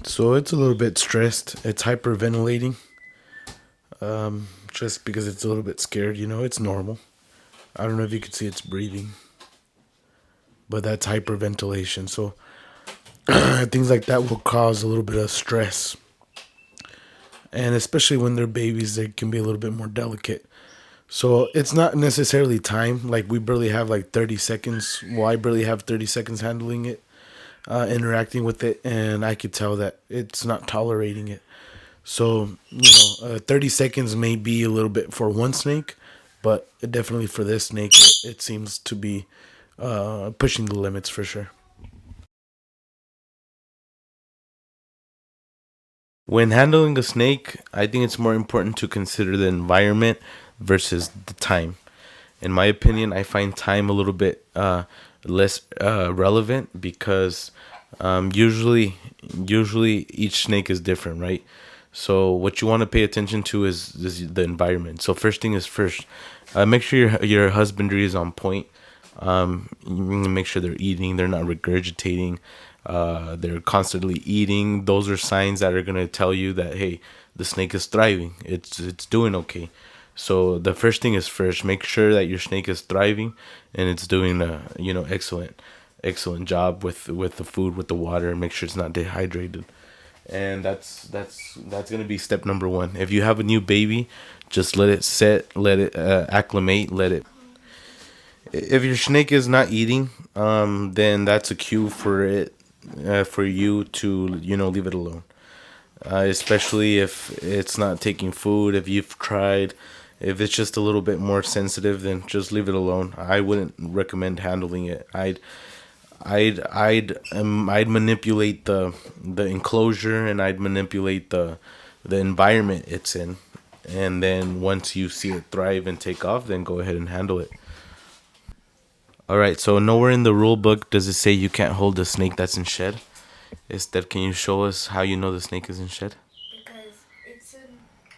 So it's a little bit stressed. It's hyperventilating. Just because it's a little bit scared. It's normal. I don't know if you could see it's breathing, but that's hyperventilation. So things like that will cause a little bit of stress, and especially when they're babies, they can be a little bit more delicate. So it's not necessarily time. Like we barely have like 30 seconds. Well, I barely have 30 seconds handling it, interacting with it, and I could tell that it's not tolerating it. So 30 seconds may be a little bit for one snake, but definitely for this snake, it seems to be pushing the limits for sure. When handling a snake, I think it's more important to consider the environment versus the time. In my opinion, I find time a little bit less relevant because usually each snake is different, right? So what you want to pay attention to is the environment. So first thing is first, make sure your husbandry is on point. You need to make sure they're eating, they're not regurgitating, they're constantly eating. Those are signs that are gonna tell you that hey, the snake is thriving. It's doing okay. So the first thing is first, make sure that your snake is thriving and it's doing a excellent job with the food, with the water. Make sure it's not dehydrated, and that's gonna be step number one. If you have a new baby, just let it set, let it acclimate, let it. If your snake is not eating, then that's a cue for it, for you to leave it alone. Especially if it's not taking food. If you've tried, if it's just a little bit more sensitive, then just leave it alone. I wouldn't recommend handling it. I'd manipulate the enclosure, and I'd manipulate the environment it's in, and then once you see it thrive and take off, then go ahead and handle it. All right. So nowhere in the rule book does it say you can't hold a snake that's in shed. Instead, can you show us how you know the snake is in shed? Because it's in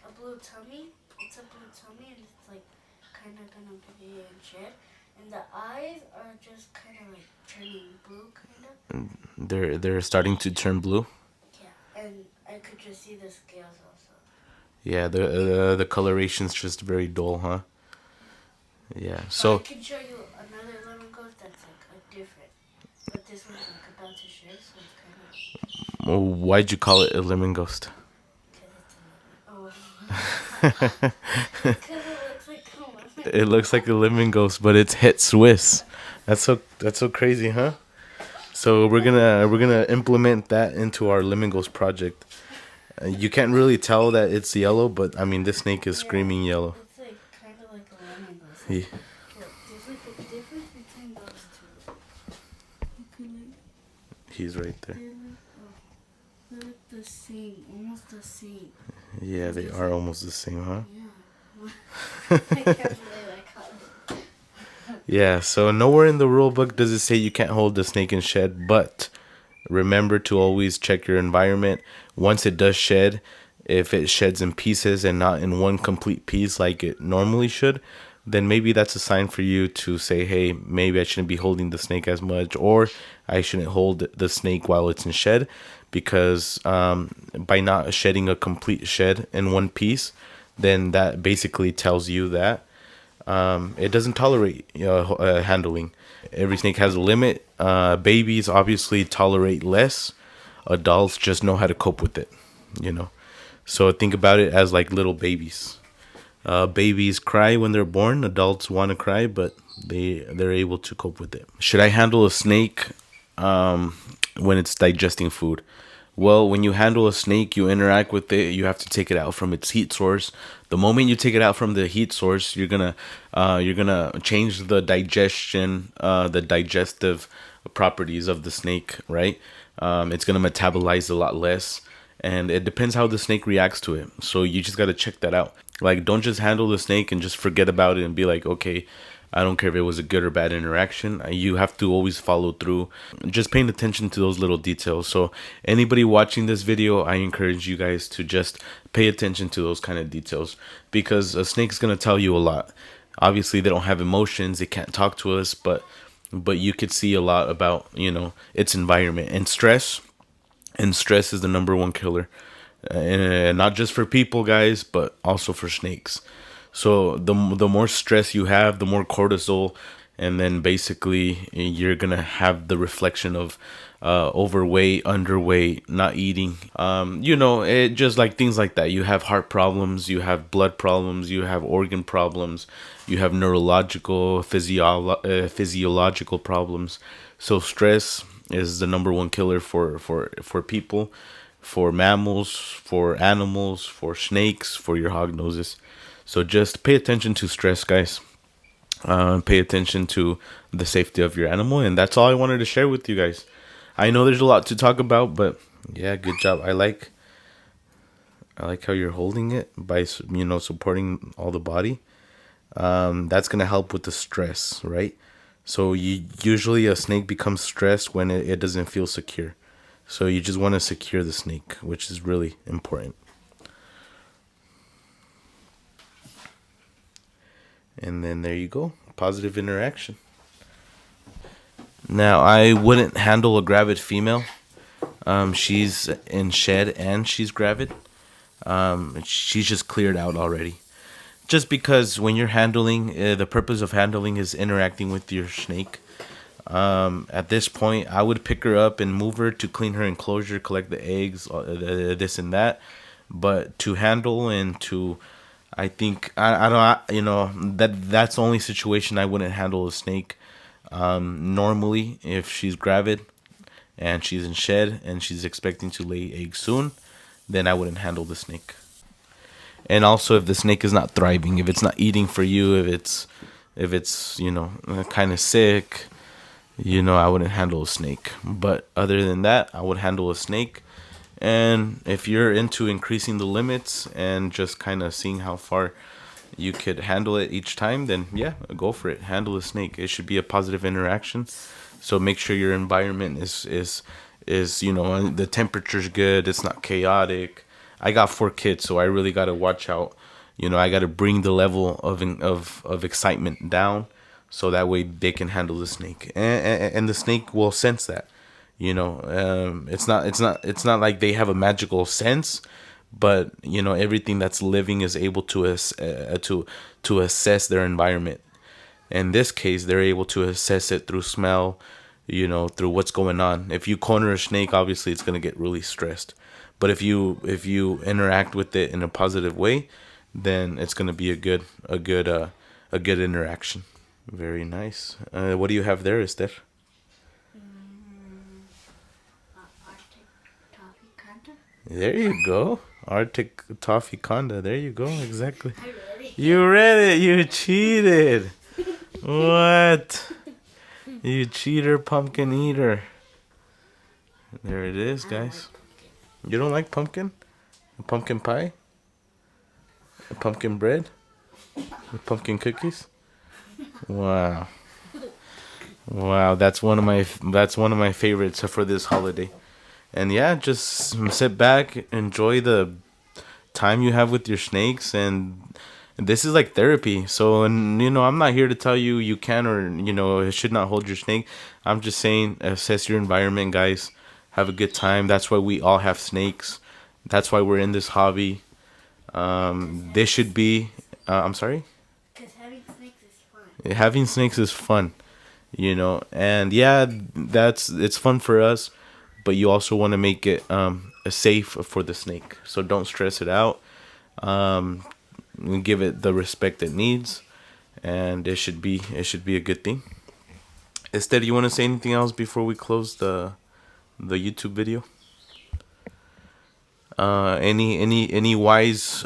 a blue tummy. It's a blue tummy, and it's like kind of gonna be in shed. And the eyes are just kind of like turning blue, kind of. They're starting to turn blue. Yeah, and I could just see the scales also. Yeah, the coloration's just very dull, huh? Yeah. But I So, can show you another lemon ghost that's like a different. But this one's like about to shed, so it's kind of why'd you call it a lemon ghost? because it's a lemon. Oh, because it looks like a lemon. It looks like a lemon ghost, but it's het Swiss. That's so crazy, huh? So we're gonna implement that into our lemon ghost project. You can't really tell that it's yellow, but I mean this snake is Yeah, screaming yellow. it's like kind of like a lemon ghost. He, Look, there's like a difference between those two. You can he's right there. they look the same, almost the same. Yeah, they are almost the same, huh? Yeah. I can't believe I caught it. Yeah, so nowhere in the rule book does it say you can't hold the snake in shed, but remember to always check your environment. Once it does shed, if it sheds in pieces and not in one complete piece like it normally should, then maybe that's a sign for you to say, hey, maybe I shouldn't be holding the snake as much, or I shouldn't hold the snake while it's in shed, because by not shedding a complete shed in one piece, then that basically tells you that it doesn't tolerate handling. Every snake has a limit. Babies obviously tolerate less. Adults just know how to cope with it, you know. So think about it as like little babies. Babies cry when they're born. Adults want to cry, but they're able to cope with it. Should I handle a snake when it's digesting food? Well, when you handle a snake, you interact with it. You have to take it out from its heat source. The moment you take it out from the heat source, you're gonna change the digestive properties of the snake, right? It's gonna metabolize a lot less, and it depends how the snake reacts to it. So you just gotta check that out. Like, don't just handle the snake and just forget about it and be like, okay, I don't care if it was a good or bad interaction. You have to always follow through, just paying attention to those little details. So anybody watching this video, I encourage you guys to just pay attention to those kind of details, because a snake's going to tell you a lot. Obviously they don't have emotions, they can't talk to us, but you could see a lot about its environment. And stress And stress is the number one killer, and not just for people, guys, but also for snakes. So the more stress you have, the more cortisol, and then basically you're gonna have the reflection of overweight, underweight, not eating. It just like things like that. You have heart problems, you have blood problems, you have organ problems, you have neurological, physiological problems. So stress is the number one killer for people, for mammals, for animals, for snakes, for your hog noses. So just pay attention to stress, guys. Pay attention to the safety of your animal, and that's all I wanted to share with you guys. I know there's a lot to talk about, but yeah, good job. I like how you're holding it by supporting all the body. That's gonna help with the stress, right? So usually a snake becomes stressed when it doesn't feel secure. So you just want to secure the snake, which is really important. And then there you go, positive interaction. Now I wouldn't handle a gravid female. She's in shed and she's gravid. She's just cleared out already. Just because when you're handling, the purpose of handling is interacting with your snake. At this point, I would pick her up and move her to clean her enclosure, collect the eggs, this and that. But to handle and to, I think I don't that's the only situation I wouldn't handle a snake. Normally, if she's gravid and she's in shed and she's expecting to lay eggs soon, then I wouldn't handle the snake. And also, if the snake is not thriving, if it's not eating for you, if it's kind of sick, I wouldn't handle a snake. But other than that, I would handle a snake. And if you're into increasing the limits and just kind of seeing how far you could handle it each time, then yeah, go for it. Handle a snake. It should be a positive interaction. So make sure your environment is the temperature's good. It's not chaotic. I got 4 kids, so I really got to watch out. I got to bring the level of excitement down, so that way they can handle the snake, and the snake will sense that. It's not like they have a magical sense, but everything that's living is able to assess their environment. In this case, they're able to assess it through smell, through what's going on. If you corner a snake, obviously it's gonna get really stressed. But if you interact with it in a positive way, then it's gonna be a good interaction. Very nice. What do you have there, Esther? Arctic toffee kinda. There you go. Arctic toffee conda. There you go. Exactly. I read it. You read it. You cheated. What? You cheater, pumpkin eater. There it is, I don't guys. like pumpkin. You don't like pumpkin? Pumpkin pie? Pumpkin bread? Pumpkin cookies? Wow. Wow, that's one of my favorites for this holiday. And yeah, just sit back, enjoy the time you have with your snakes, and this is like therapy. So, and I'm not here to tell you you can or should not hold your snake. I'm just saying assess your environment, guys. Have a good time. That's why we all have snakes. That's why we're in this hobby. This should be. I'm sorry. Because having snakes is fun. Having snakes is fun, and yeah, it's fun for us, but you also want to make it safe for the snake. So don't stress it out. Give it the respect it needs, and it should be a good thing. Instead, you want to say anything else before we close the YouTube video? Any wise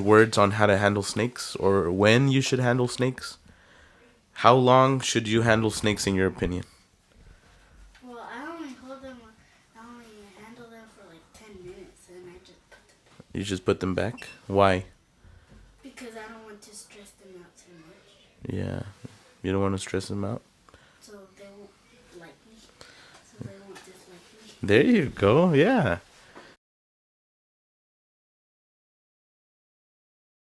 words on how to handle snakes or when you should handle snakes? How long should you handle snakes in your opinion? Well, I only handle them for like 10 minutes and I just put them You just put them back? Why? because I don't want to stress them out too much. Yeah. You don't want to stress them out? So they won't like me. So they won't dislike me. There you go. Yeah.